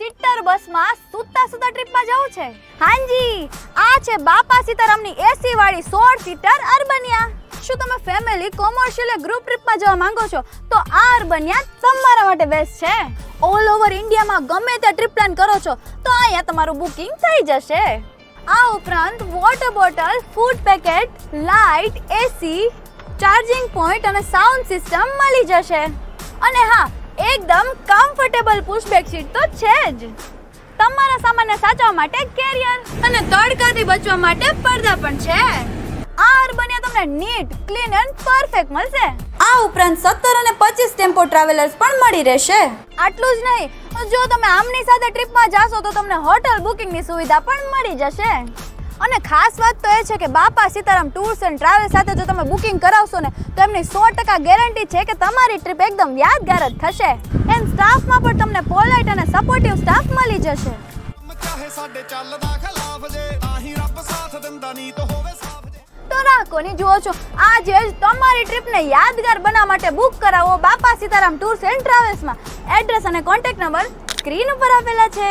Seater બસમાં સુતા સુતા ટ્રીપમાં જવું છે? હાજી, આ છે બાપા સીતારામની એસી વાળી 16 સીટર અર્બનિયા. શું તમે ફેમિલી કોમર્શિયલ ગ્રુપ ટ્રીપમાં જવા માંગો છો તો આ અર્બનિયા તમારા માટે બેસ્ટ છે. ઓલ ઓવર ઇન્ડિયામાં ગમે ત્યાં ટ્રીપ પ્લાન કરો છો તો અહીંયા તમારું બુકિંગ થઈ જશે. આ ઉપરાંત water bottle, food packet, light, AC, charging point અને સાઉન્ડ સિસ્ટમ મળી જશે. અને હા, એકદમ કમ્ફર્ટેબલ પુશ બેક સીટ તો છે જ. તમારા સામાનને સાચવવા માટે કેરિયર અને તડકાથી બચવા માટે પડદા પણ છે. આ અર્બનિયા તમને નીટ, ક્લીન એન્ડ પરફેક્ટ મળશે. આ ઉપરાંત 17 અને 25 ટેમ્પો ટ્રાવેલર્સ પણ મળી રહેશે. આટલું જ નહીં, જો તમે આમની સાથે ટ્રીપમાં જાશો તો તમને હોટલ બુકિંગની સુવિધા પણ મળી જશે. અને ખાસ વાત તો એ છે કે બાપા સીતારામ ટૂર્સ એન્ડ ટ્રાવેલ સાથે જો તમે બુકિંગ કરાવશો ને તો એમની 100% ગેરંટી છે કે તમારી ટ્રીપ એકદમ યાદગાર જ થશે. એન્ડ સ્ટાફમાં પણ તમને પોલાઇટ અને સપોર્ટિવ સ્ટાફ મળી જશે. તો રાહ કોની જુઓ છો? આજે જ તમારી ટ્રીપને યાદગાર બનાવવા માટે બુક કરાવો બાપા સીતારામ ટૂર્સ એન્ડ ટ્રાવેલ્સમાં. એડ્રેસ અને કોન્ટેક્ટ નંબર સ્ક્રીન ઉપર આપેલા છે.